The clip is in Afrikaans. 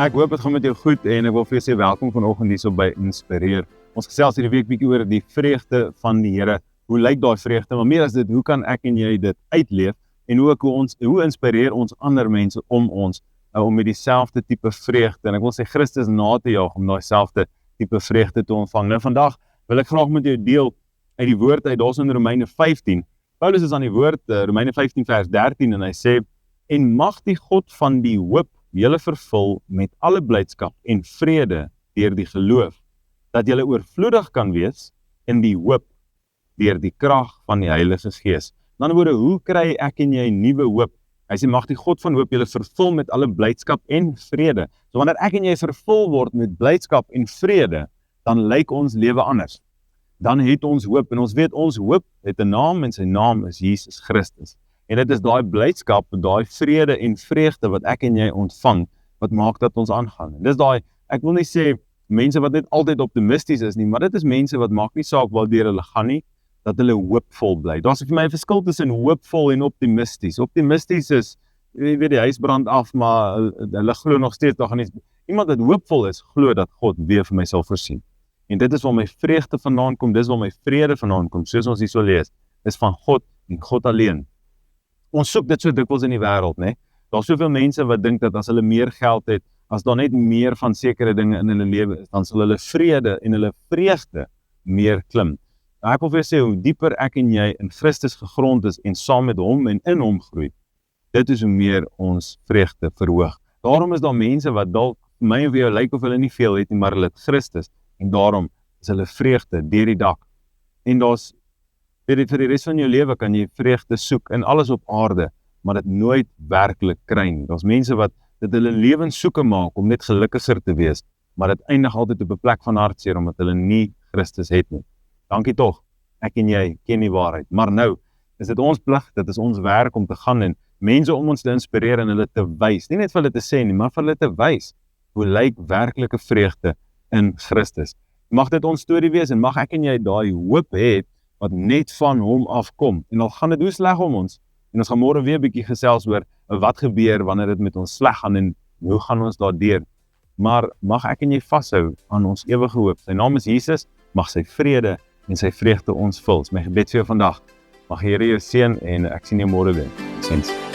Ek hoop het gaan met jou goed en ek wil vir jou sê welkom vanoggend hierso by Inspireer. Ons gesels hierdie week bietjie oor die vreugde van die Here. Hoe lyk daai vreugde? Maar meer as dit, hoe kan ek en jy dit uitleef en hoe inspireer ons ander mense om ons om met dieselfde tipe vreugde en ek wil sê Christus na te jaag om daai selfde tipe vreugde te ontvang. Nou vandag wil ek graag met jou deel uit die woord uit, daar's in Romeine 15. Paulus is aan die woord, Romeine 15 vers 13 en hy sê: "En mag die God van die hoop julle vervul met alle blydskap en vrede deur die geloof, dat julle oorvloedig kan wees in die hoop deur die krag van die Heilige Gees." In ander woorde, hoe kry ek en jy nuwe hoop? Hy sê, mag die God van hoop julle vervul met alle blydskap en vrede. So wanneer ek en jy vervul word met blydskap en vrede, dan lyk ons lewe anders. Dan het ons hoop, en ons weet ons hoop het 'n naam, en sy naam is Jesus Christus. En dit is daai blydskap, daai vrede en vreugde wat ek en jy ontvang, wat maak dat ons aangaan. En dis daai, ek wil nie sê mense wat net altyd optimisties is nie, maar dit is mense wat maak nie saak waardeur hulle gaan nie, dat hulle hoopvol bly. Daar's vir my 'n verskil tussen hoopvol en optimisties. Optimisties is, jy weet die huis brand af, maar hulle glo nog steeds daar gaan iets. Iemand wat hoopvol is, glo dat God weer vir my sal voorsien. En dit is waar my vreugde vandaan kom, dis waar my vrede vandaan kom, soos ons hier so lees, is van God en God alleen. Ons soek dit so dikwels in die wêreld, né? Daar's soveel mense wat dink dat as hulle meer geld het, as daar net meer van sekere dinge in hulle lewe is, dan sal hulle vrede en hulle vreugde meer klim. Nou, ek wil vir jou sê, hoe dieper ek en jy in Christus gegrond is en saam met hom en in hom groei, dit is hoe meer ons vreugde verhoog. Daarom is daar mense wat dalk vir my en vir jou lyk of hulle nie veel het nie, maar hulle het Christus, en daarom is hulle vreugde deur die dak. En daar's, vir die res van jou lewe kan jy vreugde soek in alles op aarde, maar dit nooit werklik kry nie. Daar's mense wat dit hulle lewenssoeke maak om net gelukkiger te wees, maar dit eindig altyd op 'n plek van hartseer omdat hulle nie Christus het nie. Dankie tog, ek en jy ken die waarheid, maar nou is dit ons plig, dit is ons werk om te gaan en mense om ons te inspireer en hulle te wys, nie net vir hulle te sê nie, maar vir hulle te wys, hoe lyk werklike vreugde in Christus. Mag dit ons storie wees en mag ek en jy daai hoop hê wat net van hom afkom. En al gaan dit hoe sleg om ons, en ons gaan môre weer 'n bietjie gesels oor wat gebeur wanneer dit met ons sleg gaan en hoe gaan ons daardeur. Maar mag ek en jy vashou aan ons ewige hoop. Sy naam is Jesus, mag sy vrede en sy vreugde ons vul. Dis my gebed vir jou vandag. Mag die Here jou seën en ek sien jou môre weer. Totsiens.